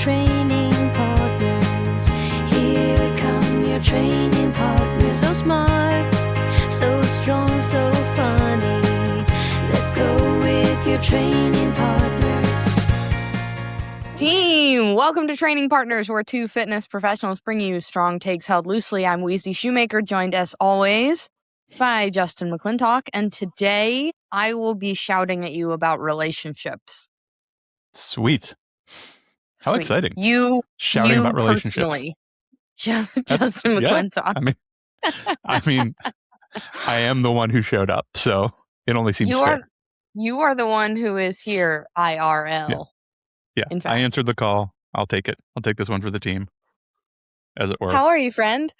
training partners. Here come your training partners. So smart, so strong, so funny. Let's go with your training partners. Team, welcome to Training Partners, where two fitness professionals bring you strong takes held loosely. I'm Weezy Shoemaker, joined as always by Justin McClintock, and today I will be shouting at you about relationships. Sweet. How Sweet. exciting. You Shouting about relationships. Personally, Justin McClintock. I mean, I am the one who showed up, so it only seems fair. You are the one who is here IRL. Yeah, in fact. I answered the call. I'll take it. I'll take this one for the team, as it were. How are you, friend?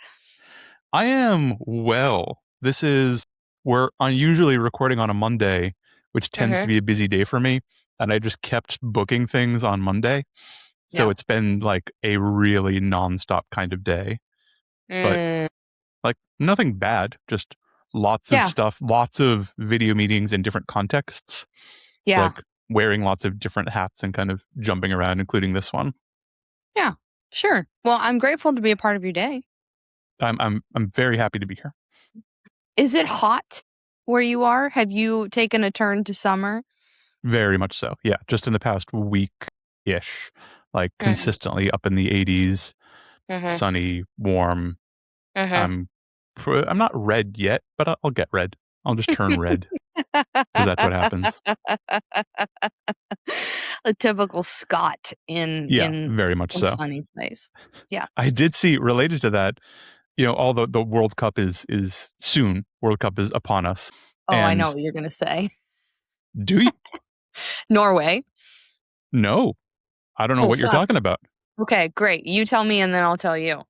I am well. We're unusually recording on a Monday, which tends to be a busy day for me, and I just kept booking things on Monday. So it's been like a really nonstop kind of day. But like nothing bad, just lots of stuff, lots of video meetings in different contexts. Yeah. So like wearing lots of different hats and kind of jumping around, including this one. Yeah, sure. Well, I'm grateful to be a part of your day. I'm very happy to be here. Is it hot where you are? Have you taken a turn to summer? Very much so. Yeah, just in the past week-ish, like consistently up in the 80s, sunny, warm. I'm not red yet, but I'll get red. I'll just turn red because that's what happens. A typical Scot in very much a so. sunny place. Yeah, I did see related to that. All the World Cup is soon. World Cup is upon us. Oh, I know what you're gonna say. Do you? Norway. No, I don't know what you're talking about. Okay, great. You tell me, and then I'll tell you.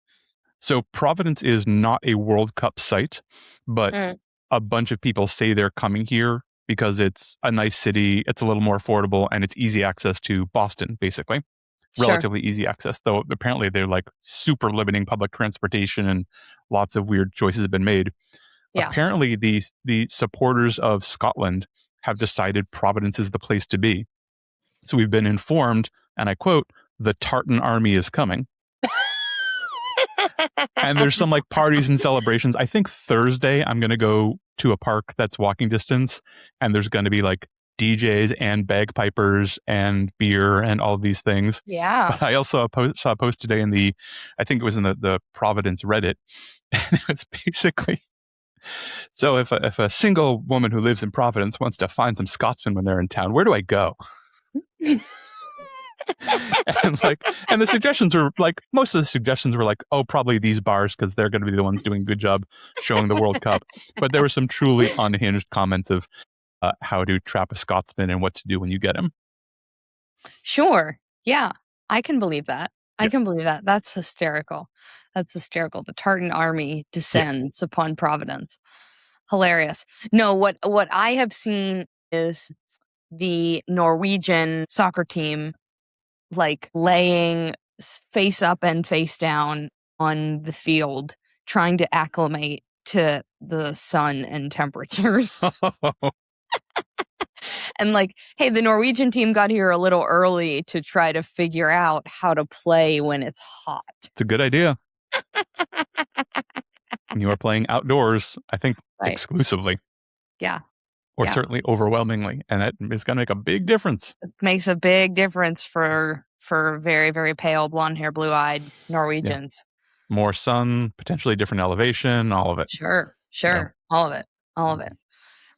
So Providence is not a World Cup site, but a bunch of people say they're coming here because it's a nice city, it's a little more affordable, and it's easy access to Boston, basically. Relatively easy access, though apparently they're like super limiting public transportation and lots of weird choices have been made. Yeah. Apparently the supporters of Scotland have decided Providence is the place to be. So we've been informed, and I quote, "The Tartan Army is coming." And there's some like parties and celebrations. I think Thursday I'm going to go to a park that's walking distance, and there's going to be like DJs and bagpipers and beer and all of these things. Yeah. But I also saw a post today I think it was in the Providence Reddit. And it's basically, so if a single woman who lives in Providence wants to find some Scotsmen when they're in town, where do I go? and the suggestions were like, most of the suggestions were like, oh, probably these bars because they're going to be the ones doing a good job showing the World Cup. But there were some truly unhinged comments of how to trap a Scotsman and what to do when you get him. Sure. Yeah, I can believe that. I can believe that. That's hysterical. That's hysterical. The Tartan Army descends upon Providence. Hilarious. No, what I have seen is the Norwegian soccer team like laying face up and face down on the field, trying to acclimate to the sun and temperatures. And like, hey, the Norwegian team got here a little early to try to figure out how to play when it's hot. It's a good idea. You are playing outdoors, I think, exclusively. Yeah. Or certainly overwhelmingly. And that is going to make a big difference. It makes a big difference for very, very pale, blonde hair, blue-eyed Norwegians. Yeah. More sun, potentially different elevation, all of it. Sure. All of it.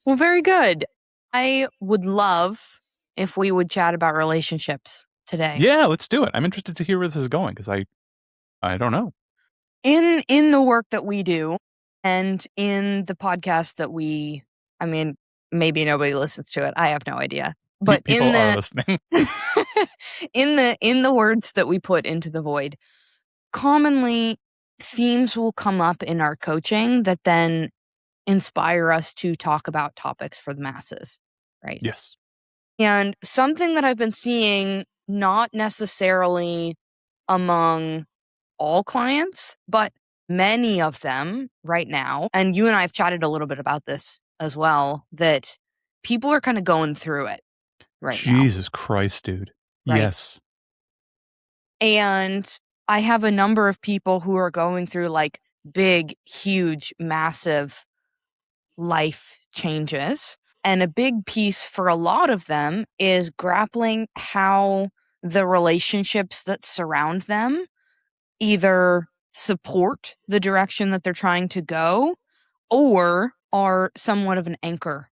Well, very good. I would love if we would chat about relationships today. Yeah, let's do it. I'm interested to hear where this is going because I don't know. In the work that we do and in the podcast that maybe nobody listens to it. I have no idea. But people are listening. in the words that we put into the void, commonly themes will come up in our coaching that then inspire us to talk about topics for the masses, right? Yes. And something that I've been seeing, not necessarily among all clients, but many of them right now, and you and I have chatted a little bit about this as well, that people are kind of going through it right now. Jesus Christ, dude. Right? Yes. And I have a number of people who are going through like big, huge, massive life changes. And a big piece for a lot of them is grappling how the relationships that surround them either support the direction that they're trying to go or are somewhat of an anchor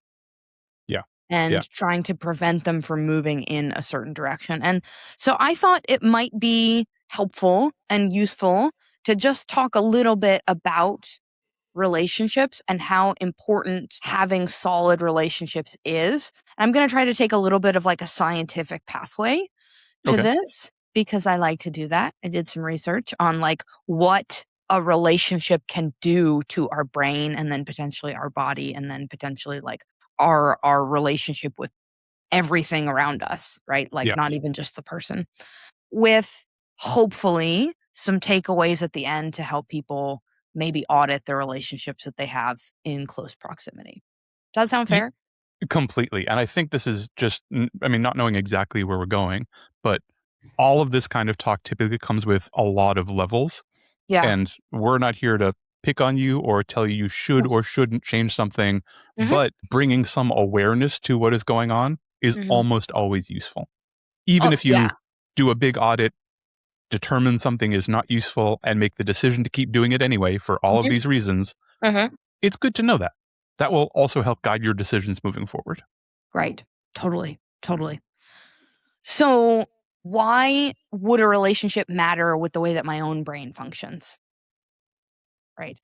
Yeah. and trying to prevent them from moving in a certain direction. And so I thought it might be helpful and useful to just talk a little bit about relationships and how important having solid relationships is. I'm going to try to take a little bit of like a scientific pathway to Okay. this because I like to do that. I did some research on like what a relationship can do to our brain and then potentially our body and then potentially like our relationship with everything around us, right? Like Yeah. not even just the person. With hopefully some takeaways at the end to help people maybe audit the relationships that they have in close proximity. Does that sound Ye- fair? Completely. And I think this is just, I mean, not knowing exactly where we're going, but all of this kind of talk typically comes with a lot of levels. Yeah. And we're not here to pick on you or tell you you should or shouldn't change something, Mhm. but bringing some awareness to what is going on is Mhm. almost always useful. Even Oh, if you do a big audit, determine something is not useful, and make the decision to keep doing it anyway for all of Mhm. these reasons, Mhm. it's good to know that. That will also help guide your decisions moving forward. Right. Totally. Totally. So, why would a relationship matter with the way that my own brain functions? Right.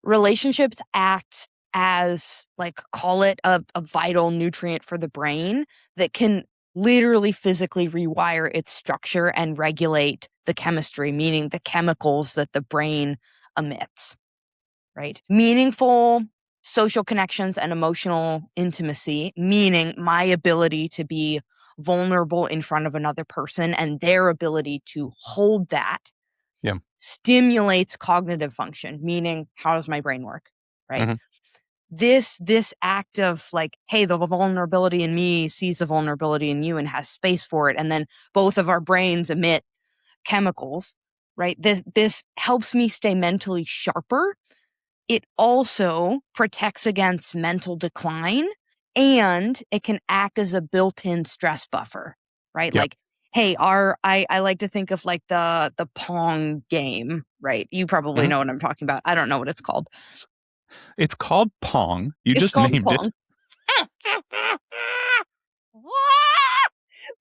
Relationships act as, like, call it a vital nutrient for the brain that can literally physically rewire its structure and regulate the chemistry, meaning the chemicals that the brain emits. Right. Meaningful social connections and emotional intimacy, meaning my ability to be vulnerable in front of another person and their ability to hold that Yeah. stimulates cognitive function, meaning how does my brain work? Right. Mhm. This act of like, hey, the vulnerability in me sees the vulnerability in you and has space for it. And then both of our brains emit chemicals, right? This helps me stay mentally sharper. It also protects against mental decline and it can act as a built-in stress buffer, right? Yeah. Like, hey, I like to think of like the Pong game, right? You probably Mhm. know what I'm talking about. I don't know what it's called. It's called Pong. You It's just called named it. Pong.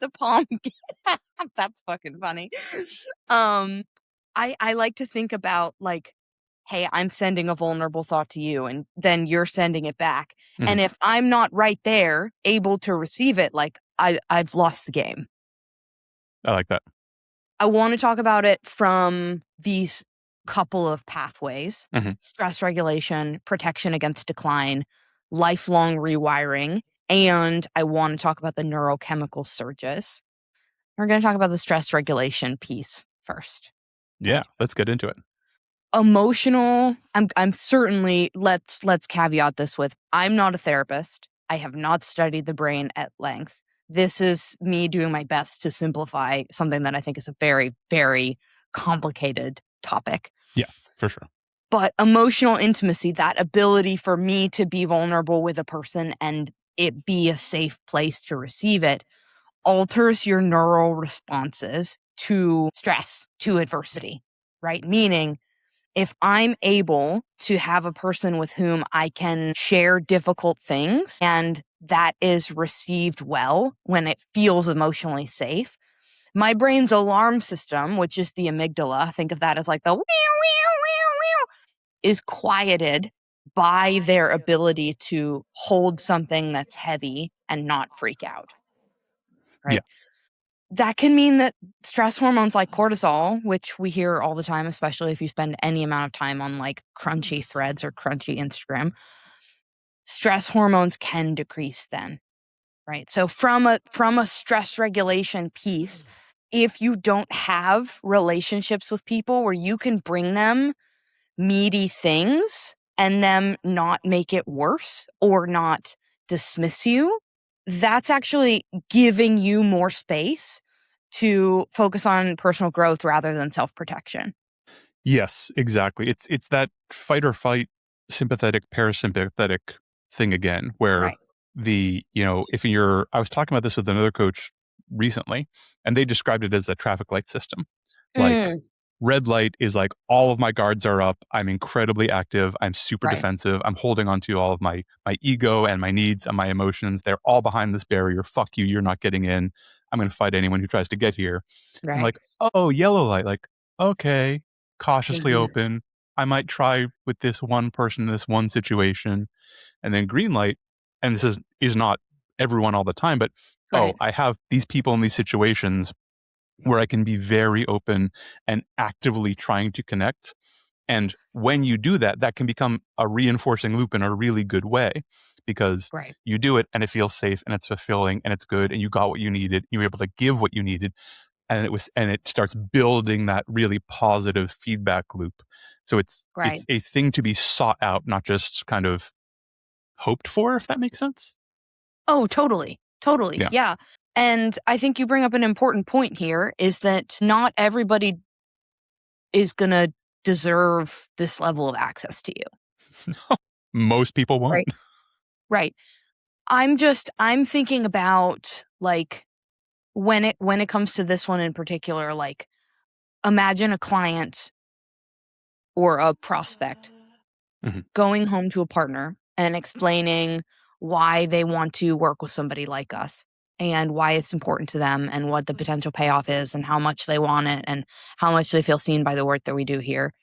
The Pong game. That's fucking funny. Um, I like to think about like, hey, I'm sending a vulnerable thought to you, and then you're sending it back. Mhm. And if I'm not right there, able to receive it, like I've lost the game. I like that. I want to talk about it from these couple of pathways: Mhm. stress regulation, protection against decline, lifelong rewiring, and I want to talk about the neurochemical surges. We're going to talk about the stress regulation piece first. Yeah. Let's get into it. Emotional, I'm certainly, let's caveat this with, I'm not a therapist. I have not studied the brain at length. This is me doing my best to simplify something that I think is a very, very complicated topic. Yeah, for sure. But emotional intimacy, that ability for me to be vulnerable with a person and it be a safe place to receive it, alters your neural responses to stress, to adversity, right? Meaning, if I'm able to have a person with whom I can share difficult things and that is received well when it feels emotionally safe, my brain's alarm system, which is the amygdala, think of that as like the is quieted by their ability to hold something that's heavy and not freak out, Yeah. right? That can mean that stress hormones like cortisol, which we hear all the time, especially if you spend any amount of time on like crunchy threads or crunchy Instagram, stress hormones can decrease then, right? So from a stress regulation piece, if you don't have relationships with people where you can bring them meaty things and them not make it worse or not dismiss you, that's actually giving you more space to focus on personal growth rather than self-protection. Yes, exactly. It's that fight or flight, sympathetic, parasympathetic thing again, where Right. if I was talking about this with another coach recently, and they described it as a traffic light system. Like, Mm, red light is like all of my guards are up. I'm incredibly active. I'm super right. defensive. I'm holding on to all of my ego and my needs and my emotions. They're all behind this barrier. Fuck you. You're not getting in. I'm going to fight anyone who tries to get here. And Right. like, oh, yellow light. Like, okay, cautiously Mhm. open. I might try with this one person in this one situation. And then green light, and this is not everyone all the time, but Right. I have these people in these situations where I can be very open and actively trying to connect. And when you do that, that can become a reinforcing loop in a really good way, because Right. you do it and it feels safe and it's fulfilling and it's good and you got what you needed. You were able to give what you needed, and it starts building that really positive feedback loop. So Right. it's a thing to be sought out, not just kind of hoped for, if that makes sense. Oh, totally. Totally. Yeah. Yeah. And I think you bring up an important point here is that not everybody is going to deserve this level of access to you. Most people won't. Right. Right. I'm thinking about like when it comes to this one in particular, like imagine a client or a prospect Mhm. going home to a partner and explaining why they want to work with somebody like us and why it's important to them and what the potential payoff is and how much they want it and how much they feel seen by the work that we do here.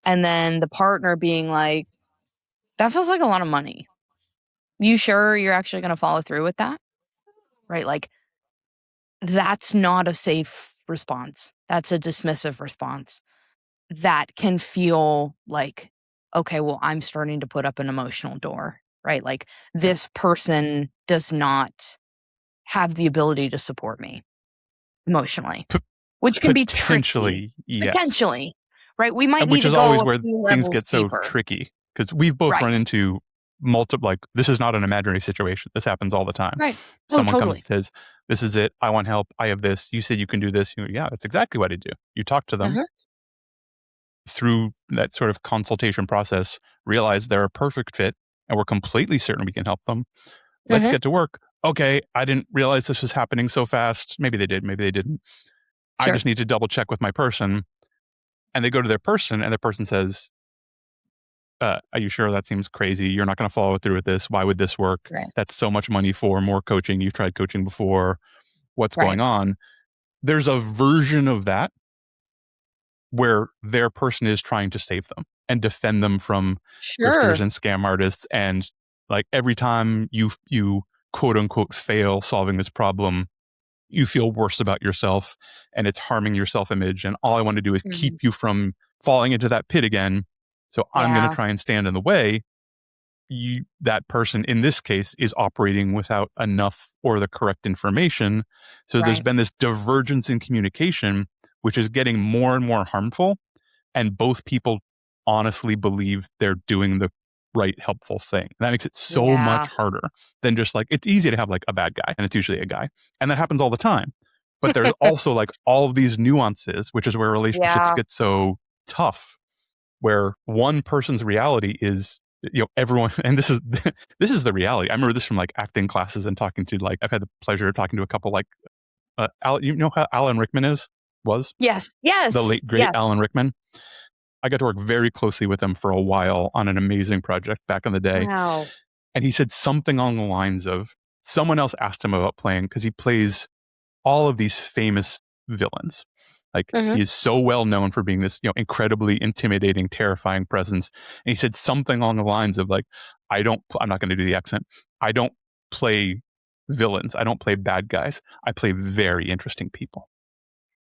And then the partner being like, that feels like a lot of money. You sure you're actually going to follow through with that? Right? Like, that's not a safe response. That's a dismissive response that can feel like, okay, well, I'm starting to put up an emotional door, right? Like, Yeah. this person does not have the ability to support me emotionally, P- which can be tricky, Potentially, yes. potentially, right? We might And need which to is go always a where few things levels get so deeper. tricky, because we've both run Right. into multiple, like, this is not an imaginary situation. This happens all the time. Right. Oh, Someone comes totally. and says, this is it. I want help. I have this. You said you can do this. Yeah, that's exactly what I do. You talk to them Uh-huh. through that sort of consultation process, realize they're a perfect fit, and we're completely certain we can help them. Let's Uh-huh. get to work. Okay, I didn't realize this was happening so fast. Maybe they did, maybe they didn't. I Sure. just need to double check with my person. And they go to their person, and their person says, are you sure? That seems crazy. You're not going to follow through with this. Why would this work? Right. That's so much money for more coaching. You've tried coaching before. What's Right. going on? There's a version of that where their person is trying to save them and defend them from grifters Sure. and scam artists. And like, every time you quote unquote fail solving this problem, you feel worse about yourself, and it's harming your self-image. And all I want to do is keep Mhm. you from falling into that pit again. So I'm going to Yeah. try and stand in the way. That person in this case is operating without enough or the correct information. So there's Right. been this divergence in communication, which is getting more and more harmful. And both people honestly believe they're doing the right, helpful thing. That makes it so Yeah. much harder than just like, it's easy to have like a bad guy, and it's usually a guy. And that happens all the time. But there's also like all of these nuances, which is where relationships Yeah. get so tough, where one person's reality is, everyone, and this is this is the reality. I remember this from like acting classes and talking to, like, I've had the pleasure of talking to a couple, like, you know how Alan Rickman was Yes. the Yes. late great Yes. Alan Rickman. I got to work very closely with him for a while on an amazing project back in the day. Wow. And he said something along the lines of, someone else asked him about playing, because he plays all of these famous villains. Like, Mhm. he is so well known for being this, incredibly intimidating, terrifying presence. And he said something along the lines of like, I'm not going to do the accent. I don't play villains. I don't play bad guys. I play very interesting people.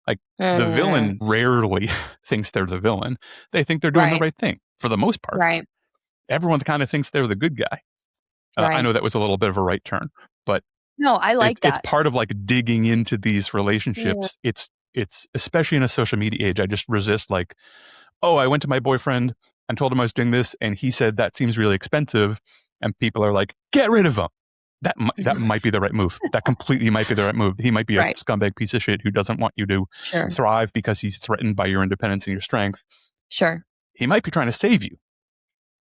Like, the Mm. villain rarely thinks they're the villain. They think they're doing the Right. right thing for the most part. Right. Everyone kind of thinks they're the good guy. I Right. know that was a little bit of a right turn, but No, I like it's that. part of like digging into these Yeah. relationships. It's especially in a social media age. I just resist, like, oh, I went to my boyfriend and told him I was doing this, and he said that seems really expensive, and people are like, get rid of him. That might be the right move. That completely might be the right move. He might be a scumbag piece of shit who doesn't want you to thrive because he's threatened by your independence and your strength. Sure. He might be trying to save you.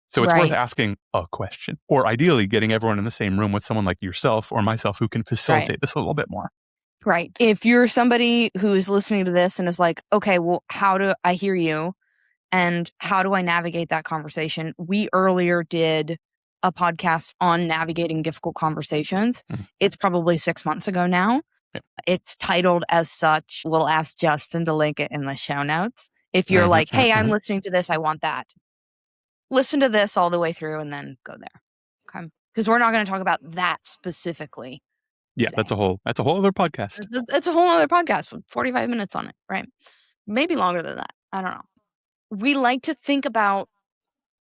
So it's worth asking a question, or ideally getting everyone in the same room with someone like yourself or myself who can facilitate this a little bit more. Right. If you're somebody who is listening to this and is like, okay, well, how do I hear you? And how do I navigate that conversation? We earlier did a podcast on navigating difficult conversations. It's probably 6 months ago now. It's titled as such. We'll ask Justin to link it in the show notes. If you're like, hey, I'm listening to this, I want that. Listen to this all the way through and then go there. Okay. Because we're not going to talk about that specifically. Yeah, today. that's a whole other podcast. It's a whole other podcast with 45 minutes on it, right? Maybe longer than that. I don't know. We like to think about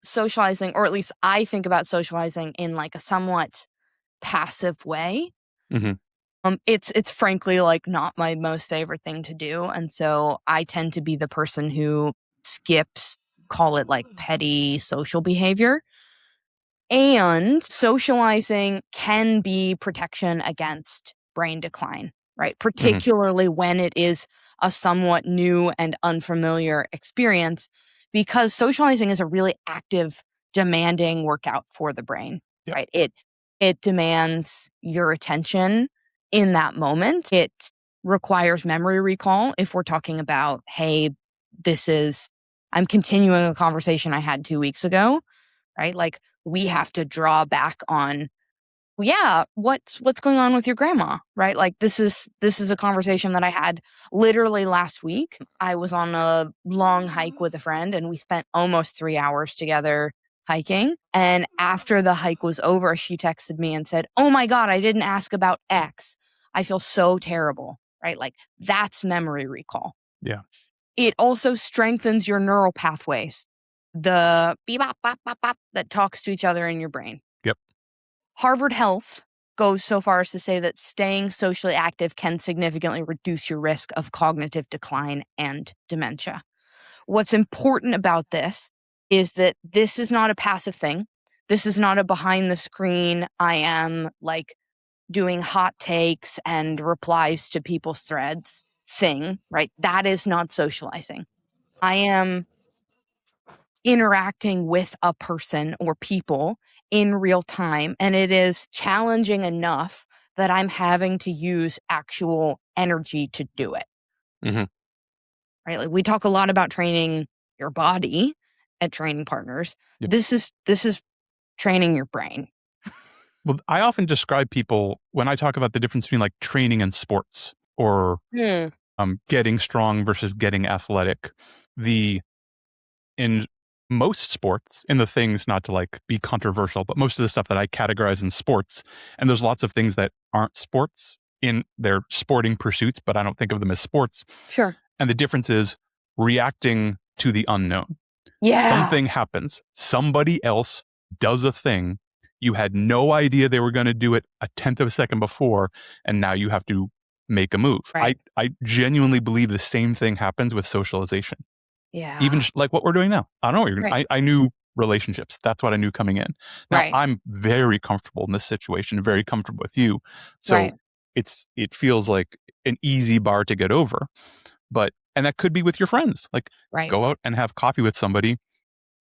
socializing, or at least I think about socializing in like a somewhat passive way. It's frankly like not my most favorite thing to do. And so I tend to be the person who skips, call it like petty social behavior. And socializing can be protection against brain decline, right? Particularly when it is a somewhat new and unfamiliar experience, because socializing is a really active, demanding workout for the brain, right? It demands your attention in that moment. It requires memory recall. If we're talking about, hey, I'm continuing a conversation I had 2 weeks ago, right? Like we have to draw back on, what's going on with your grandma, right? Like this is a conversation that I had literally last week. I was on a long hike with a friend and we spent almost 3 hours together hiking. And after the hike was over, she texted me and said, "Oh my God, I didn't ask about X. I feel so terrible," right? Like that's memory recall. Yeah. It also strengthens your neural pathways, the beep, bop, bop, bop, bop, that talks to each other in your brain. Yep. Harvard Health goes so far as to say that staying socially active can significantly reduce your risk of cognitive decline and dementia. What's important about this is that this is not a passive thing. This is not a behind the screen, I am like doing hot takes and replies to people's threads thing, right? That is not socializing. I am interacting with a person or people in real time, and it is challenging enough that I'm having to use actual energy to do it. Right? Like we talk a lot about training your body at Training Partners. Yep. This is training your brain. Well, I often describe people when I talk about the difference between like training and sports or getting strong versus getting athletic. In most sports, in the things, not to like be controversial, but most of the stuff that I categorize in sports, and there's lots of things that aren't sports in their sporting pursuits, but I don't think of them as sports. Sure. And the difference is reacting to the unknown. Yeah. Something happens. Somebody else does a thing. You had no idea they were going to do it a tenth of a second before, and now you have to make a move. Right. I genuinely believe the same thing happens with socialization. Yeah. Even like what we're doing now. I don't know what you're going to I knew relationships. That's what I knew coming in. Now I'm very comfortable in this situation, very comfortable with you. So it feels like an easy bar to get over. And that could be with your friends. Like go out and have coffee with somebody.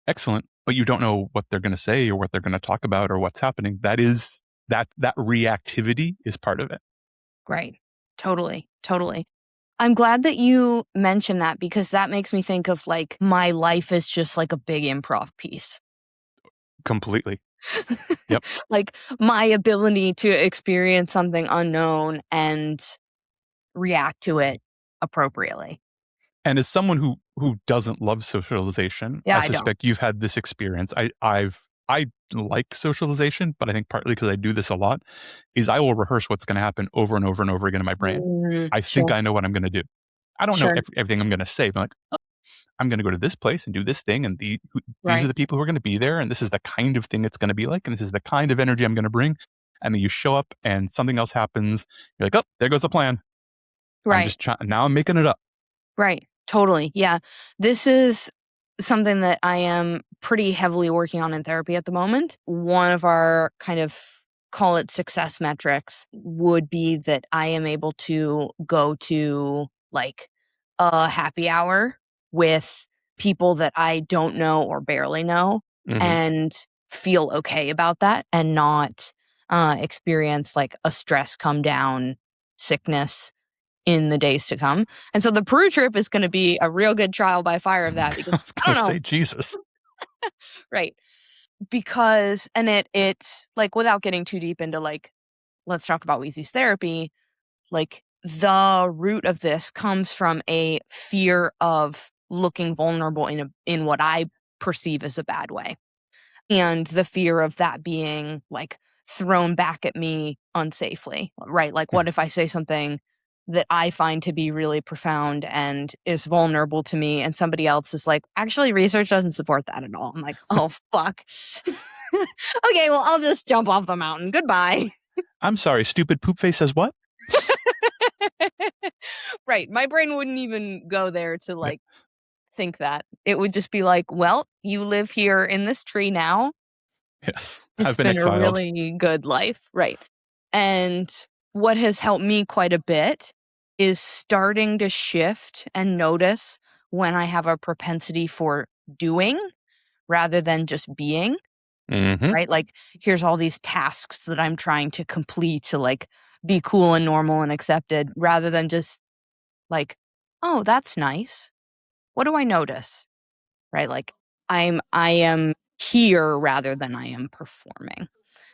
Excellent. But you don't know what they're going to say or what they're going to talk about or what's happening. That reactivity is part of it. Right. Totally. I'm glad that you mentioned that, because that makes me think of like my life is just like a big improv piece. Completely. Yep. Like my ability to experience something unknown and react to it appropriately. And as someone who doesn't love socialization, I suspect you've had this experience. I like socialization, but I think partly because I do this a lot, is I will rehearse what's going to happen over and over and over again in my brain. I think I know what I'm going to do. I don't know everything I'm going to say, but I'm like, oh, I'm going to go to this place and do this thing, and these are the people who are going to be there, and this is the kind of thing it's going to be like, and this is the kind of energy I'm going to bring. And then you show up and something else happens. You're like, oh, there goes the plan. Right. Now I'm making it up. Right. Totally. Yeah. This is something that I am pretty heavily working on in therapy at the moment. One of our kind of call it success metrics, would be that I am able to go to like a happy hour with people that I don't know or barely know and feel okay about that and not experience like a stress come down sickness in the days to come. And so the Peru trip is going to be a real good trial by fire of that because I was I going don't to know. say, Jesus. Right. Because, and it's like, without getting too deep into like, let's talk about Weezy's therapy, like the root of this comes from a fear of looking vulnerable in what I perceive as a bad way. And the fear of that being like thrown back at me unsafely, right? Like, what if I say something that I find to be really profound and is vulnerable to me, and somebody else is like, actually, research doesn't support that at all. I'm like, oh, fuck. Okay, well, I'll just jump off the mountain. Goodbye. I'm sorry, stupid poop face says what? Right. My brain wouldn't even go there to like think that. It would just be like, well, you live here in this tree now. Yes, It's I've been been a exiled. really good life. Right. And what has helped me quite a bit is starting to shift and notice when I have a propensity for doing rather than just being. Right? Like, here's all these tasks that I'm trying to complete to like be cool and normal and accepted rather than just like, oh, that's nice. What do I notice? Right? Like I am here rather than I am performing.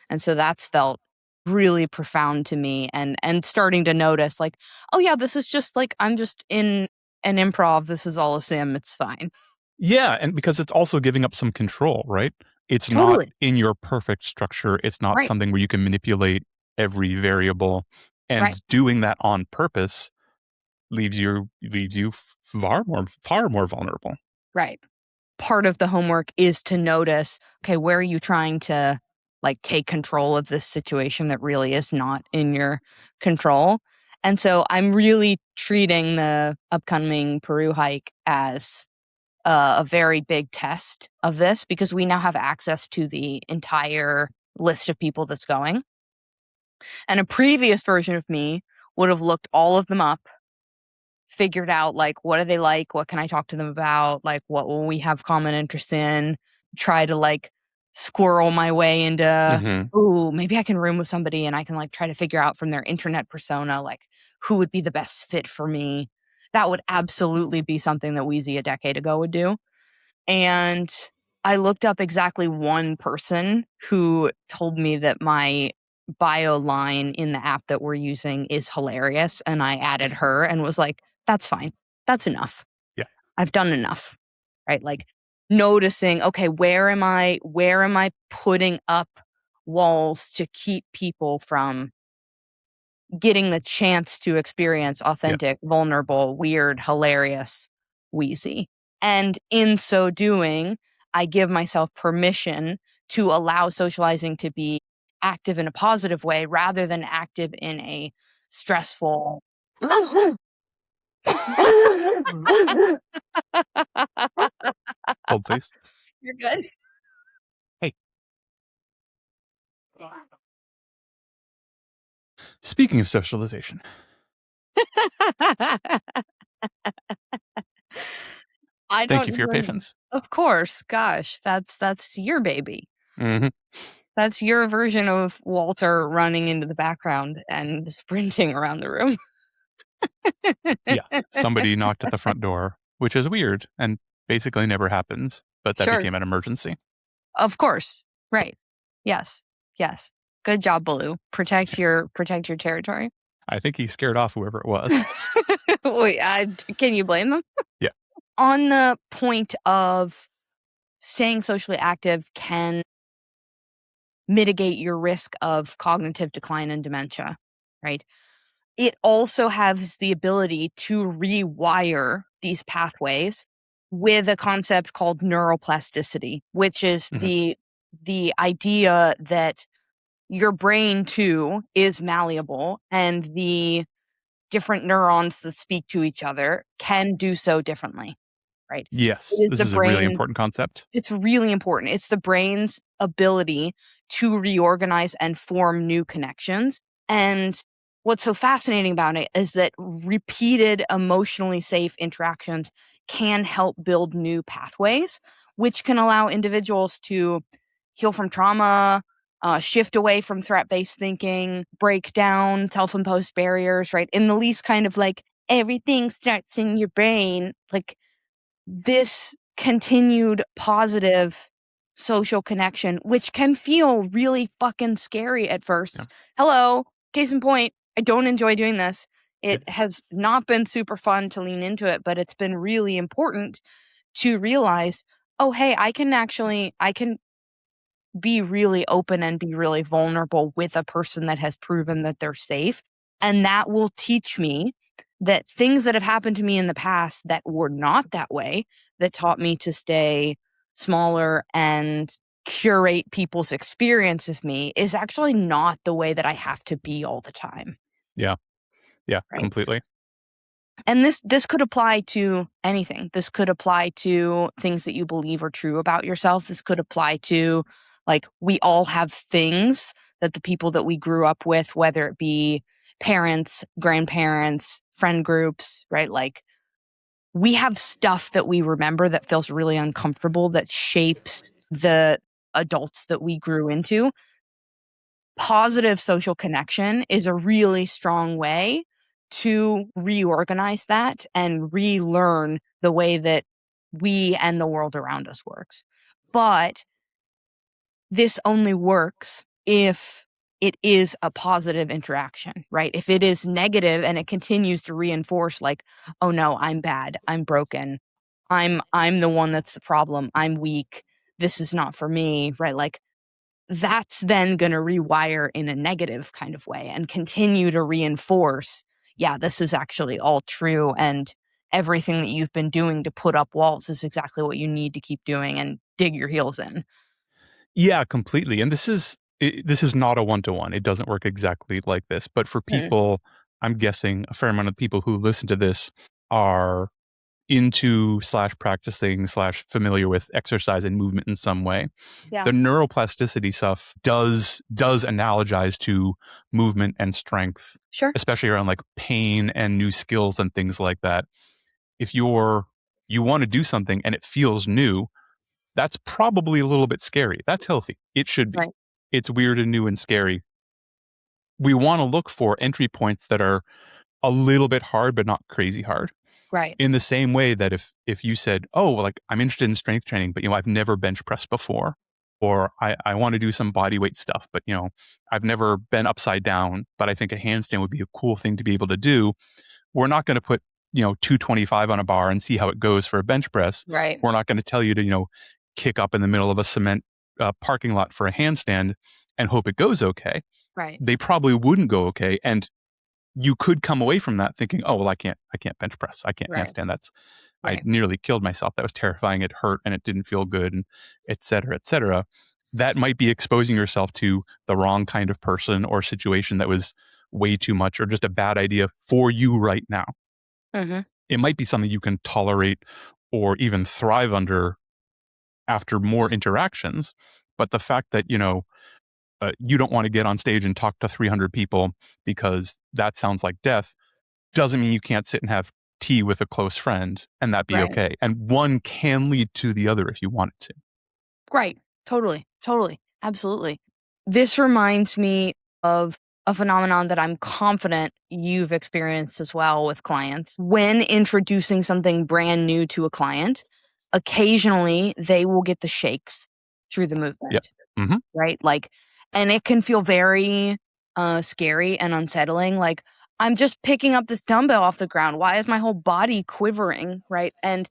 And so that's felt really profound to me and starting to notice like, oh yeah, this is just like I'm just in an improv. This is all a sim. It's fine. Yeah, and because it's also giving up some control, right? It's not Totally. in your perfect structure. It's not Right. something where you can manipulate every variable. Right. And doing that on purpose leaves you far more vulnerable. Right. Part of the homework is to notice, okay, where are you trying to like take control of this situation that really is not in your control? And so I'm really treating the upcoming Peru hike as a very big test of this because we now have access to the entire list of people that's going. And a previous version of me would have looked all of them up, figured out like what do they like, what can I talk to them about, like what will we have common interests in, try to like squirrel my way into ooh, maybe I can room with somebody and I can like try to figure out from their internet persona like who would be the best fit for me. That would absolutely be something that Weezy a decade ago would do. And I looked up exactly one person who told me that my bio line in the app that we're using is hilarious. And I added her and was like, that's fine. That's enough. Yeah. I've done enough. Right. Like noticing, okay, where am I putting up walls to keep people from getting the chance to experience authentic, vulnerable, weird, hilarious Weezy. And in so doing, I give myself permission to allow socializing to be active in a positive way rather than active in a stressful. Hold, please. You're good. Hey. Speaking of socialization. I Thank don't you for your even, patience. of course, gosh, that's your baby. Mm-hmm. That's your version of Walter running into the background and sprinting around the room. Yeah. Somebody knocked at the front door, which is weird and basically never happens, but that Sure. became an emergency. Of course. Right. Yes. Yes. Good job, Baloo. Protect your territory. I think he scared off whoever it was. Wait, can you blame them? Yeah. On the point of staying socially active can mitigate your risk of cognitive decline and dementia, right? It also has the ability to rewire these pathways with a concept called neuroplasticity, which is the idea that your brain too is malleable and the different neurons that speak to each other can do so differently. right? Yes, It is this the is a really brain. important concept. It's really important. It's the brain's ability to reorganize and form new connections. And what's so fascinating about it is that repeated emotionally safe interactions can help build new pathways, which can allow individuals to heal from trauma, shift away from threat-based thinking, break down self-imposed barriers, right? In the least kind of like everything starts in your brain, like this continued positive social connection, which can feel really fucking scary at first. Yeah. Hello, case in point, I don't enjoy doing this. It Yeah. has not been super fun to lean into it, but it's been really important to realize, oh, hey, I can be really open and be really vulnerable with a person that has proven that they're safe. And that will teach me that things that have happened to me in the past that were not that way, that taught me to stay smaller and curate people's experience of me, is actually not the way that I have to be all the time. Yeah. Yeah. Right. Completely. And this could apply to anything. This could apply to things that you believe are true about yourself. This could apply to, like, we all have things that the people that we grew up with, whether it be parents, grandparents, friend groups, right? Like, we have stuff that we remember that feels really uncomfortable, that shapes the adults that we grew into. Positive social connection is a really strong way to reorganize that and relearn the way that we and the world around us works. But this only works if it is a positive interaction, right? If it is negative and it continues to reinforce, like, oh no, I'm bad, I'm broken, I'm the one that's the problem, I'm weak, this is not for me, right? Like, that's then going to rewire in a negative kind of way and continue to reinforce, yeah, this is actually all true. And everything that you've been doing to put up walls is exactly what you need to keep doing and dig your heels in. Yeah, completely. And this is not a one-to-one. It doesn't work exactly like this. But for Mm, people, I'm guessing a fair amount of people who listen to this are into slash practicing slash familiar with exercise and movement in some way. yeah. The neuroplasticity stuff does analogize to movement and strength, Sure. especially around like pain and new skills and things like that. If you want to do something and it feels new, that's probably a little bit scary. That's healthy. It should be. Right. It's weird and new and scary. We want to look for entry points that are a little bit hard, but not crazy hard. Right. In the same way that if you said, oh, well, like I'm interested in strength training, but I've never bench pressed before, or I want to do some body weight stuff, but I've never been upside down, but I think a handstand would be a cool thing to be able to do. We're not going to put 225 on a bar and see how it goes for a bench press. Right. We're not going to tell you to kick up in the middle of a cement parking lot for a handstand and hope it goes okay. Right. They probably wouldn't go okay, and you could come away from that thinking, oh, well, I can't bench press. I can't Right. handstand. I Right. nearly killed myself. That was terrifying. It hurt and it didn't feel good, and et cetera, et cetera. That might be exposing yourself to the wrong kind of person or situation that was way too much or just a bad idea for you right now. Mm-hmm. It might be something you can tolerate or even thrive under after more interactions. But the fact that, you don't want to get on stage and talk to 300 people because that sounds like death doesn't mean you can't sit and have tea with a close friend and that be Right. okay. And one can lead to the other if you want it to. Right. Totally. Totally. Absolutely. This reminds me of a phenomenon that I'm confident you've experienced as well with clients. When introducing something brand new to a client, occasionally they will get the shakes through the Yeah. movement, Mm-hmm. right? Like, and it can feel very scary and unsettling. Like, I'm just picking up this dumbbell off the ground. Why is my whole body quivering, right? And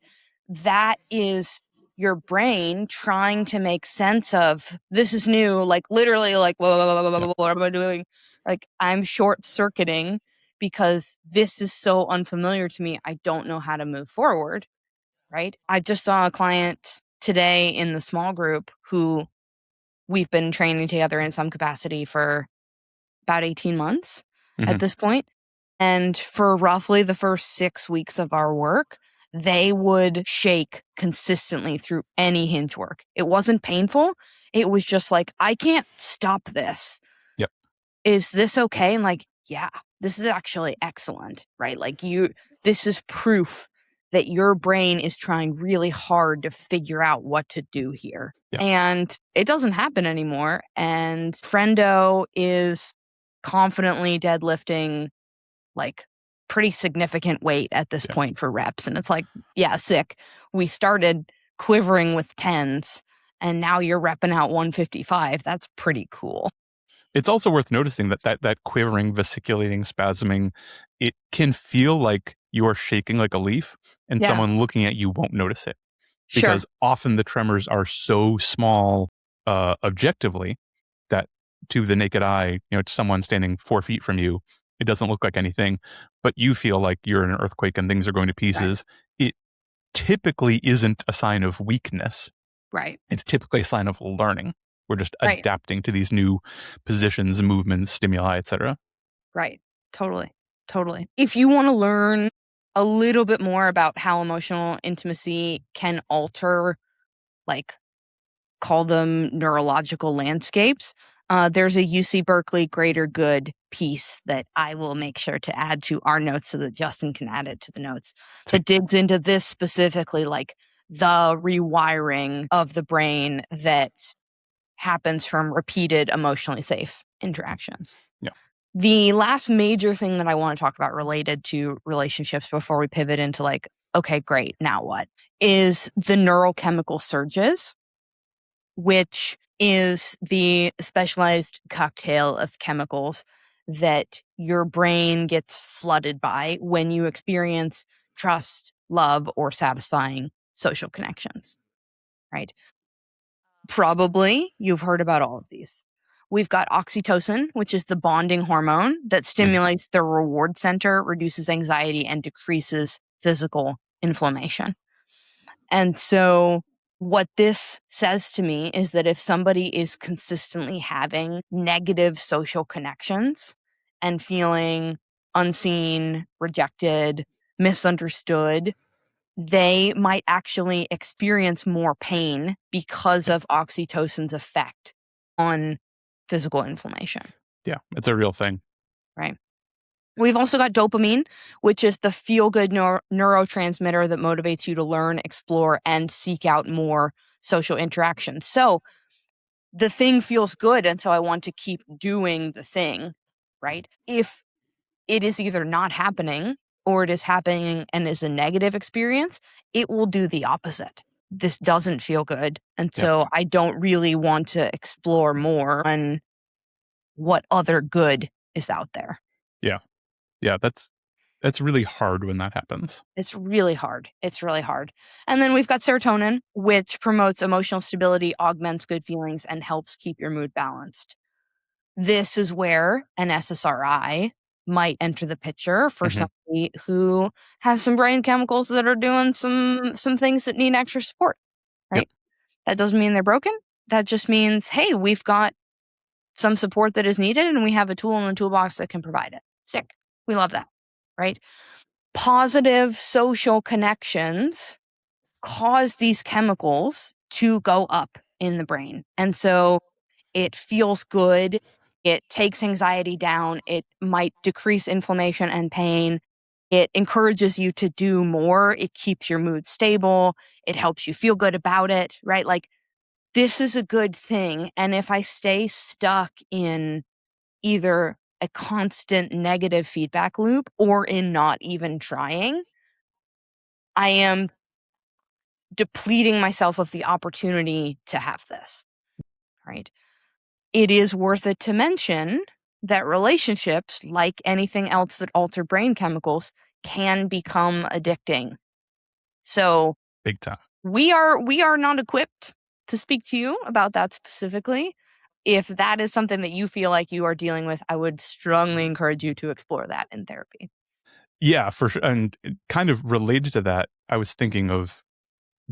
that is your brain trying to make sense of, this is new, like literally, like, whoa, what am I doing? Like, I'm short circuiting because this is so unfamiliar to me. I don't know how to move forward, right? I just saw a client today in the small group who we've been training together in some capacity for about 18 months Mm-hmm. at this point. And for roughly the first 6 weeks of our work, they would shake consistently through any hinge work. It wasn't painful. It was just like, I can't stop this. Yep. Is this okay? And like, yeah, this is actually excellent, right? Like this is proof that your brain is trying really hard to figure out what to do here. Yeah. And it doesn't happen anymore. And Friendo is confidently deadlifting like pretty significant weight at this point for reps. And it's like, yeah, sick. We started quivering with tens and now you're repping out 155. That's pretty cool. It's also worth noticing that quivering, vesiculating, spasming, it can feel like you are shaking like a leaf, and someone looking at you won't notice it. Because often the tremors are so small objectively that to the naked eye, to someone standing 4 feet from you, it doesn't look like anything, but you feel like you're in an earthquake and things are going to pieces. Right. It typically isn't a sign of weakness. Right. It's typically a sign of learning. We're just adapting to these new positions, movements, stimuli, etc. Right. Totally. If you want to learn a little bit more about how emotional intimacy can alter, like, call them neurological landscapes, there's a UC Berkeley Greater Good piece that I will make sure to add to our notes so that Justin can add it to the notes that digs into this specifically, like the rewiring of the brain that happens from repeated emotionally safe interactions. Yeah. The last major thing that I want to talk about related to relationships before we pivot into like, okay, great, now what? Is the neurochemical surges, which is the specialized cocktail of chemicals that your brain gets flooded by when you experience trust, love, or satisfying social connections, right? Probably you've heard about all of these. We've got oxytocin, which is the bonding hormone that stimulates the reward center, reduces anxiety, and decreases physical inflammation. And so what this says to me is that if somebody is consistently having negative social connections and feeling unseen, rejected, misunderstood, they might actually experience more pain because of oxytocin's effect on physical inflammation. Yeah, it's a real thing. Right. We've also got dopamine, which is the feel-good neurotransmitter that motivates you to learn, explore, and seek out more social interactions. So the thing feels good, and so I want to keep doing the thing, right? If it is either not happening or it is happening and is a negative experience, it will do the opposite. This doesn't feel good. And so I don't really want to explore more on what other good is out there. Yeah. Yeah, that's really hard when that happens. It's really hard. And then we've got serotonin, which promotes emotional stability, augments good feelings, and helps keep your mood balanced. This is where an SSRI might enter the picture for somebody who has some brain chemicals that are doing some things that need extra support, right? Yep. That doesn't mean they're broken. That just means, hey, we've got some support that is needed and we have a tool in the toolbox that can provide it. Sick. We love that, right? Positive social connections cause these chemicals to go up in the brain. And so it feels good. It takes anxiety down. It might decrease inflammation and pain. It encourages you to do more. It keeps your mood stable. It helps you feel good about it, right? Like, this is a good thing. And if I stay stuck in either a constant negative feedback loop or in not even trying, I am depleting myself of the opportunity to have this, right? It is worth it to mention that relationships, like anything else that alter brain chemicals, can become addicting. So big time. We are not equipped to speak to you about that specifically. If that is something that you feel like you are dealing with, I would strongly encourage you to explore that in therapy. Yeah, for sure. And kind of related to that, I was thinking of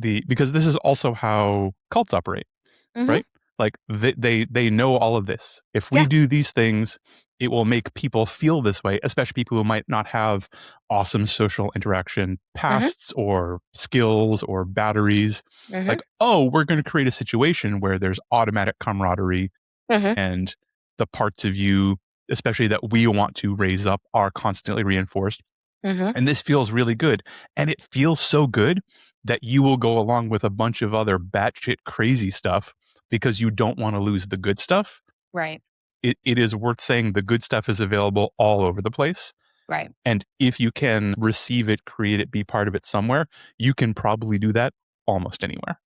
because this is also how cults operate, right? Like they know all of this. If we do these things, it will make people feel this way, especially people who might not have awesome social interaction pasts or skills or batteries. Like, oh, we're going to create a situation where there's automatic camaraderie and the parts of you, especially that we want to raise up, are constantly reinforced. And this feels really good. And it feels so good that you will go along with a bunch of other batshit crazy stuff because you don't want to lose the good stuff. Right. It is worth saying the good stuff is available all over the place. Right. And if you can receive it, create it, be part of it somewhere, you can probably do that almost anywhere.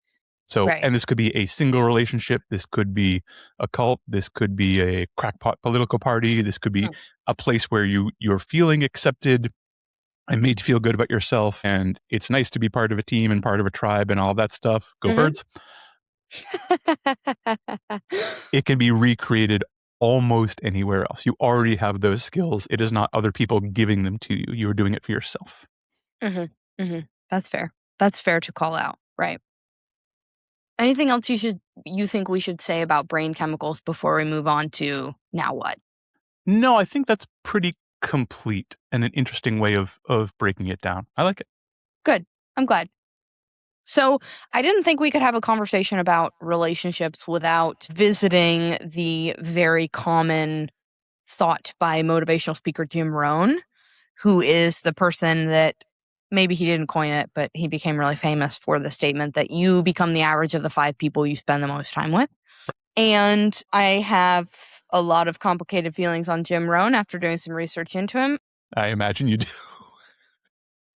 So, Right. and this could be a single relationship. This could be a cult. This could be a crackpot political party. This could be a place where you're feeling accepted and made to feel good about yourself. And it's nice to be part of a team and part of a tribe and all that stuff. Go birds. It can be recreated almost anywhere else. You already have those skills. It is not other people giving them to you. You are doing it for yourself. That's fair. That's fair to call out. Right. Anything else you think we should say about brain chemicals before we move on to now what? No, I think that's pretty complete and an interesting way of breaking it down. I like it. Good. I'm glad. So I didn't think we could have a conversation about relationships without visiting the very common thought by motivational speaker Jim Rohn, who is the person that maybe he didn't coin it, but he became really famous for the statement that you become the average of the 5 people you spend the most time with. And I have a lot of complicated feelings on Jim Rohn after doing some research into him. I imagine you do.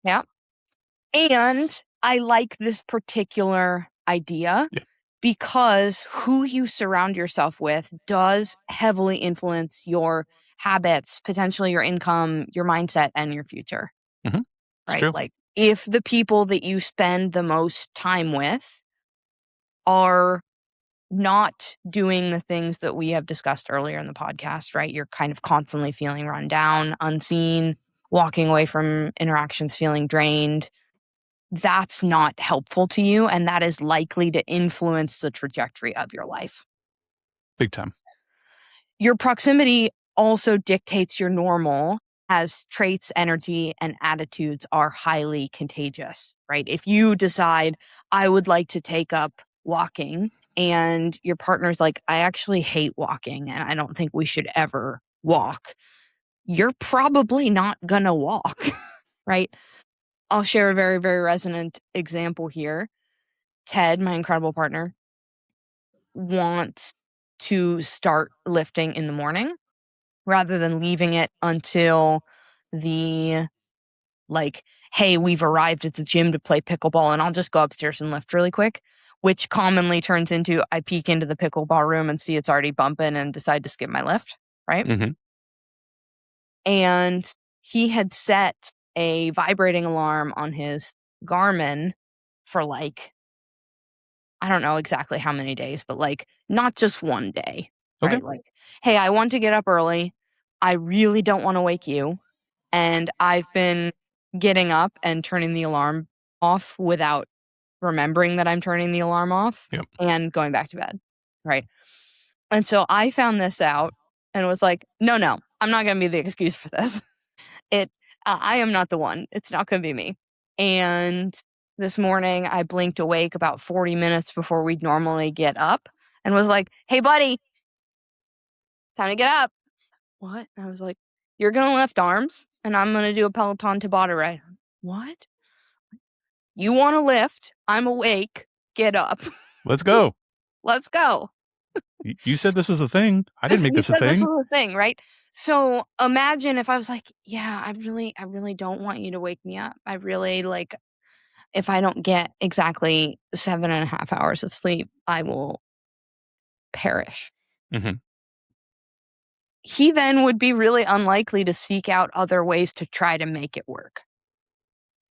Yeah. And I like this particular idea because who you surround yourself with does heavily influence your habits, potentially your income, your mindset, and your future. Right? True. Like if the people that you spend the most time with are not doing the things that we have discussed earlier in the podcast, right? You're kind of constantly feeling run down, unseen, walking away from interactions feeling drained. That's not helpful to you, and that is likely to influence the trajectory of your life. Big time. Your proximity also dictates your normal, as traits, energy, and attitudes are highly contagious, right? If you decide, I would like to take up walking, and your partner's like, I actually hate walking, and I don't think we should ever walk, you're probably not gonna walk, right? I'll share a very, very resonant example here. Ted, my incredible partner, wants to start lifting in the morning rather than leaving it until the hey, we've arrived at the gym to play pickleball and I'll just go upstairs and lift really quick, which commonly turns into I peek into the pickleball room and see it's already bumping and decide to skip my lift, right? And he had set a vibrating alarm on his Garmin for I don't know exactly how many days, but not just one day, right? Hey, I want to get up early. I really don't want to wake you. And I've been getting up and turning the alarm off without remembering that I'm turning the alarm off and going back to bed, right? And so I found this out and was like, no, I'm not going to be the excuse for this. I am not the one. It's not going to be me. And this morning I blinked awake about 40 minutes before we'd normally get up and was like, hey, buddy, time to get up. What? And I was like, you're going to lift arms and I'm going to do a Peloton Tabata ride. What? You want to lift? I'm awake. Get up. Let's go. Let's go. You said this was a thing. I didn't make this a thing. This was a thing, right? So imagine if I was like, yeah, I really don't want you to wake me up. I really if I don't get exactly 7.5 hours of sleep, I will perish. He then would be really unlikely to seek out other ways to try to make it work.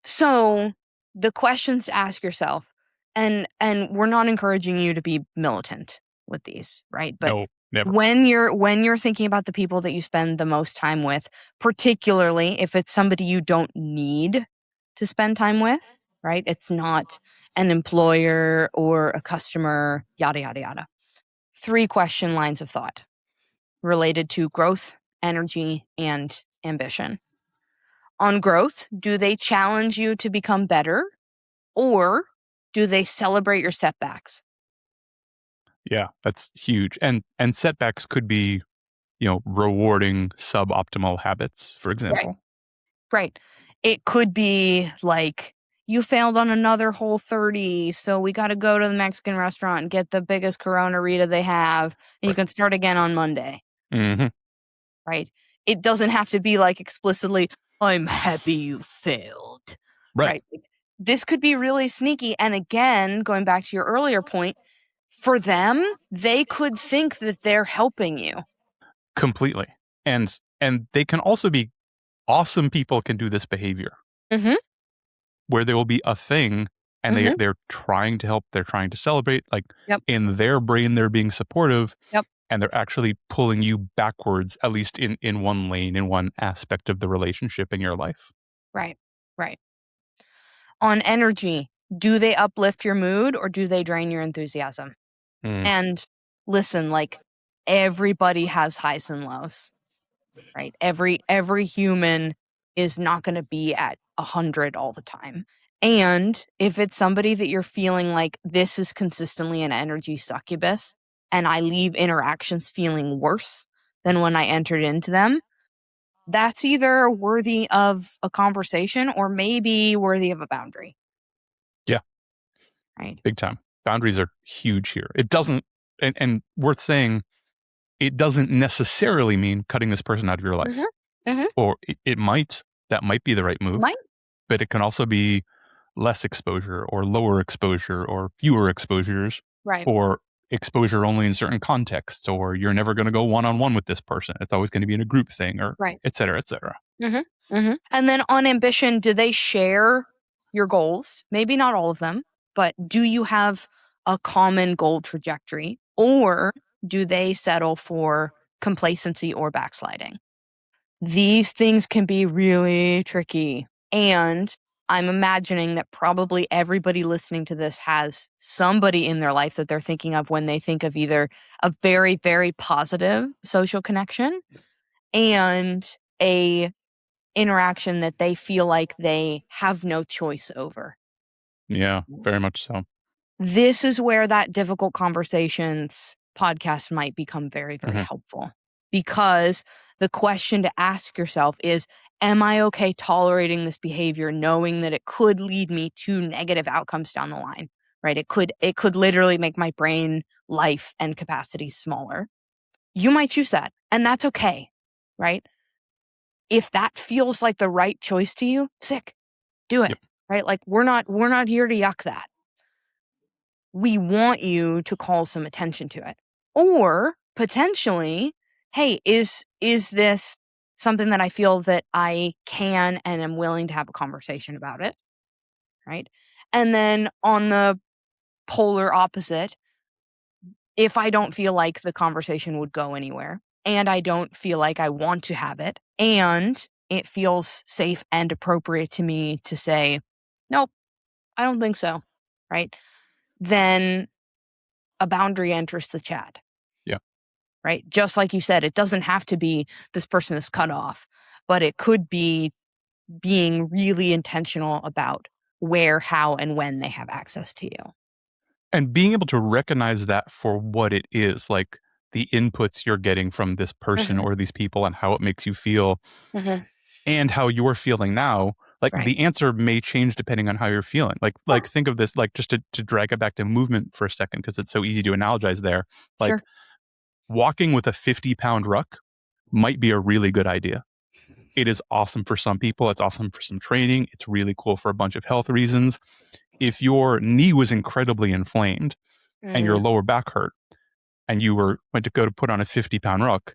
So the questions to ask yourself, and we're not encouraging you to be militant with these, right? But no, never. When you're thinking about the people that you spend the most time with, particularly if it's somebody you don't need to spend time with, right? It's not an employer or a customer, yada, yada, yada. 3 question lines of thought related to growth energy, and ambition. On growth, do they challenge you to become better, or do they celebrate your setbacks? Yeah, that's huge. And setbacks could be, rewarding suboptimal habits, for Right. example. Right. It could be like, you failed on another Whole30, so we got to go to the Mexican restaurant and get the biggest Corona Rita they have, and you Right. can start again on Monday. Hmm. Right? It doesn't have to be like explicitly, I'm happy you failed. Right. Right? This could be really sneaky. And again, going back to your earlier point, for them, they could think that they're helping you. Completely. And they can also be awesome people can do this behavior Mm-hmm. where there will be a thing and Mm-hmm. they're trying to help, they're trying to celebrate, like Yep. in their brain, they're being supportive. Yep. And they're actually pulling you backwards, at least in one lane, in one aspect of the relationship in your life. Right. Right. On energy, do they uplift your mood or do they drain your enthusiasm? Mm. And listen, like, everybody has highs and lows, right? Every human is not going to be at 100 all the time. And if it's somebody that you're feeling like this is consistently an energy succubus and I leave interactions feeling worse than when I entered into them, that's either worthy of a conversation or maybe worthy of a boundary. Yeah. Right. Big time. Boundaries are huge here. It doesn't, and worth saying, it doesn't necessarily mean cutting this person out of your life. Mm-hmm. Mm-hmm. Or it might, that might be the right move, Might. but it can also be less exposure or lower exposure or fewer exposures Right. or exposure only in certain contexts, or you're never going to go one-on-one with this person. It's always going to be in a group thing, or Right. et cetera, et cetera. Mm-hmm. Mm-hmm. And then on ambition, do they share your goals? Maybe not all of them, but do you have a common goal trajectory, or do they settle for complacency or backsliding? These things can be really tricky. And I'm imagining that probably everybody listening to this has somebody in their life that they're thinking of when they think of either a very, very positive social connection and a interaction that they feel like they have no choice over. Yeah, very much so. This is where that difficult conversations podcast might become very, very Mhm. helpful, because the question to ask yourself is, am I okay tolerating this behavior knowing that it could lead me to negative outcomes down the line, right? It could literally make my brain life and capacity smaller. You might choose that, and that's okay, right? If that feels like the right choice to you, sick, do it, Yep. right? Like, we're not here to yuck that. We want you to call some attention to it. Or potentially, hey, is this something that I feel that I can and am willing to have a conversation about it, right? And then on the polar opposite, if I don't feel like the conversation would go anywhere and I don't feel like I want to have it and it feels safe and appropriate to me to say, nope, I don't think so, right? Then a boundary enters the chat. Yeah. Right? Just like you said, it doesn't have to be this person is cut off, but it could be being really intentional about where, how, and when they have access to you. And being able to recognize that for what it is, like the inputs you're getting from this person Mhm. or these people and how it makes you feel Mhm. and how you're feeling now. Like Right. the answer may change depending on how you're feeling. Like think of this, like just to drag it back to movement for a second, because it's so easy to analogize there. Like Sure. walking with a 50-pound ruck might be a really good idea. It is awesome for some people. It's awesome for some training. It's really cool for a bunch of health reasons. If your knee was incredibly inflamed and your Mhm. lower back hurt and you went to go to put on a 50-pound ruck,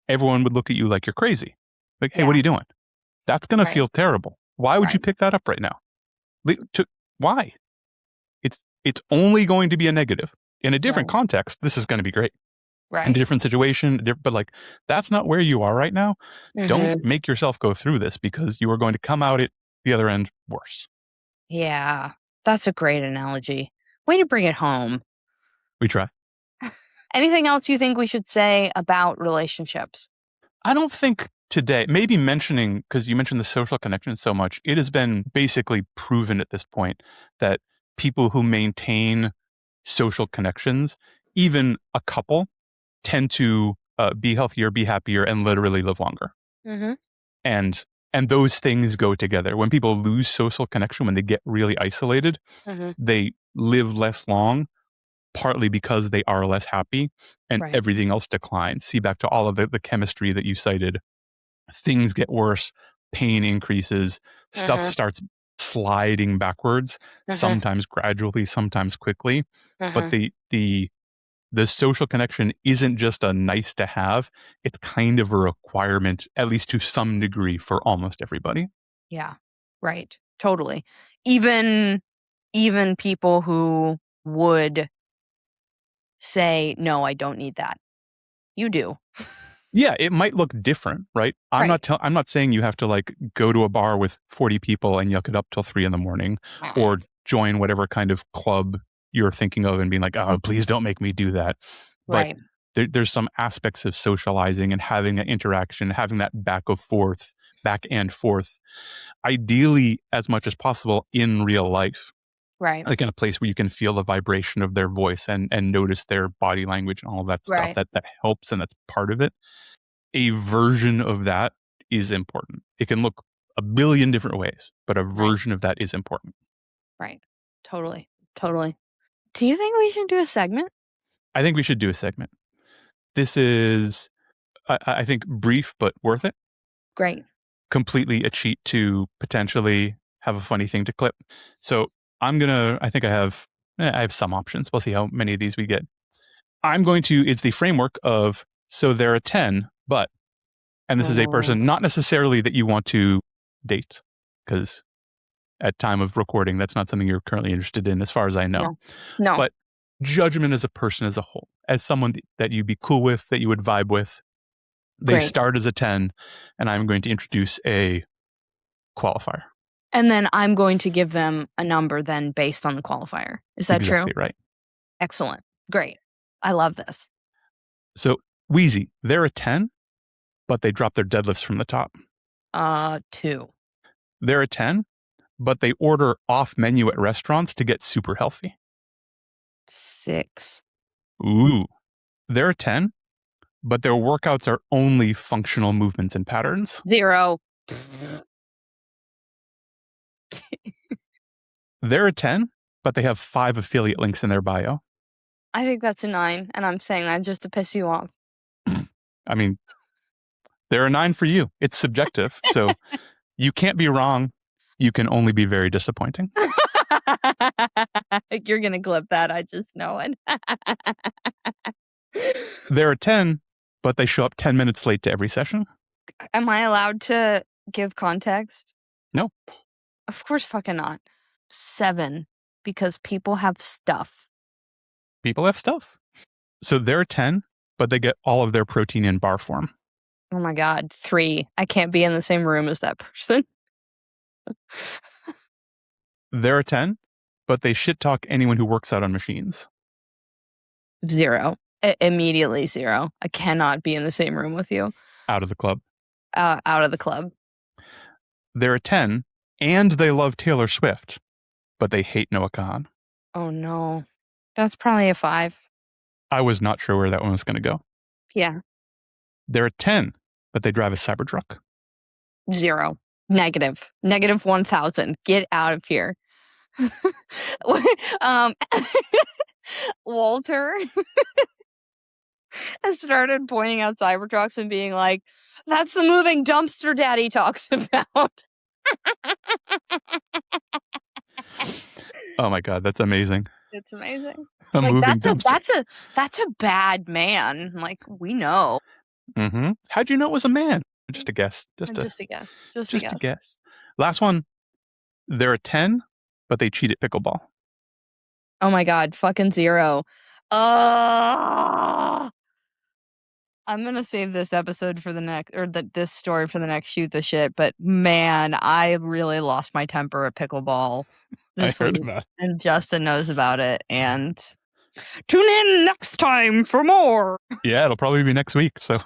everyone would look at you like you're crazy. Like, hey, what are Yeah. you doing? That's going to Right. feel terrible. Why would you Right. pick that up right now? Why? It's only going to be a negative. In a different Right. context, this is going to be great. In a Right. different situation, but like that's not where you are right now. Don't Mhm. make yourself go through this, because you are going to come out at the other end worse. Yeah. That's a great analogy. Way to bring it home. We try. Anything else you think we should say about relationships? I don't think today, maybe mentioning, because you mentioned the social connection so much, it has been basically proven at this point that people who maintain social connections, even a couple, tend to be healthier, be happier, and literally live longer. Mm-hmm. And those things go together. When people lose social connection, when they get really isolated, Mm-hmm. they live less long, partly because they are less happy, and Right. everything else declines. See back to all of the chemistry that you cited. Things get worse, pain increases, stuff Mm-hmm. starts sliding backwards, Mm-hmm. sometimes gradually, sometimes quickly. But Mm-hmm. the social connection isn't just a nice to have, it's kind of a requirement, at least to some degree, for almost everybody. Yeah. Right. Totally. Even people who would say, no, I don't need that. You do. Yeah, it might look different, right? I'm Right. not saying you have to like go to a bar with 40 people and yuck it up till 3 a.m, or join whatever kind of club you're thinking of and being like, oh, please don't make me do that. But Right. there's some aspects of socializing and having that interaction, having that back and forth, ideally as much as possible in real life. Right. Like in a place where you can feel the vibration of their voice and notice their body language and all that stuff Right. that helps, and that's part of it. A version of that is important. It can look a billion different ways, but a Right. version of that is important. Right. Totally. Totally. Do you think we should do a segment? I think we should do a segment. This is, I think, brief but worth it. Great. Completely a cheat to potentially have a funny thing to clip. So I think I have some options. We'll see how many of these we get. It's the framework of, so they're a 10, but, and this is a person not necessarily that you want to date, because at time of recording, that's not something you're currently interested in, as far as I know. No. But judgment as a person as a whole, as someone that you'd be cool with, that you would vibe with. They Great. start as a 10, and I'm going to introduce a qualifier. And then I'm going to give them a number then based on the qualifier. Is that Exactly true? right. Excellent. Great. I love this. So Weezy, they're a 10, but they drop their deadlifts from the top. 2. They're a 10, but they order off menu at restaurants to get super healthy. 6. Ooh. They're a 10, but their workouts are only functional movements and patterns. 0. They're a 10, but they have 5 affiliate links in their bio. I think that's a 9, and I'm saying that just to piss you off. I mean, they're a 9 for you. It's subjective. So you can't be wrong. You can only be very disappointing. You're going to clip that. I just know it. They're a 10, but they show up 10 minutes late to every session. Am I allowed to give context? No. Of course fucking not. 7, because people have stuff. People have stuff. So they're a 10, but they get all of their protein in bar form. Oh my God. 3. I can't be in the same room as that person. They're a 10, but they shit talk anyone who works out on machines. 0. Immediately 0. I cannot be in the same room with you. Out of the club. Out of the club. They're a 10, and they love Taylor Swift, but they hate Noah Kahan. Oh no. That's probably a 5. I was not sure where that one was going to go. Yeah. They're a 10, but they drive a Cybertruck. 0. Negative. Negative 1,000. Get out of here. Walter has started pointing out Cybertrucks and being like, that's the moving dumpster Daddy talks about. Oh my God, that's amazing. It's amazing. A It's moving like, dumpster. that's a bad man. Like, we know. Mm-hmm. How'd you know it was a man? Just a guess. Just a guess. Just a guess. Last one. They're a 10, but they cheat at pickleball. Oh my God, fucking 0. I'm gonna save this episode for the next, or this story for the next shoot the shit. But man, I really lost my temper at pickleball this I heard week, about it. and Justin knows about it. And Tune in next time for more. Yeah, it'll probably be next week. So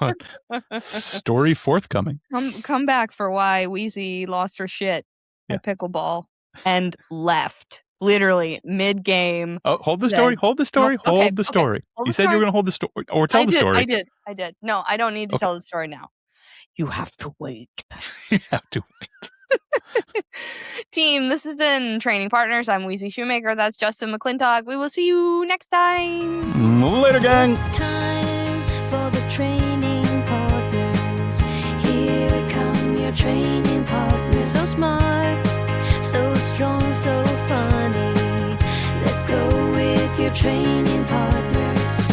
story forthcoming. Come back for why Weezy lost her shit at pickleball and left. Literally mid-game. Oh, hold the story. Hold the story. No, okay, hold the story. Hold You the said you were story. going to hold the story or tell the story. I did. No, I don't need to tell the story now. You have to wait. You have to wait. Team, this has been Training Partners. I'm Weezy Shoemaker. That's Justin McClintock. We will see you next time. Later, gang. It's time for the training partners. Here come your training partners. So smart, so strong, so funny. Let's go with your training partners.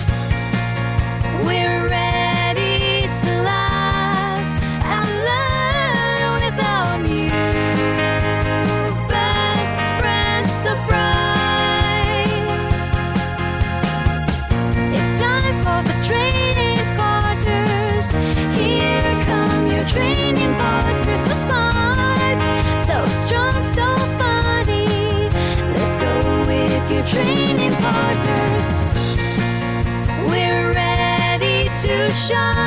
We're ready to laugh and learn with our new best friend so bright. It's time for the training partners. Here come your training partners. So smart, so strong, so funny. Let's go with your training partners. We're ready to shine.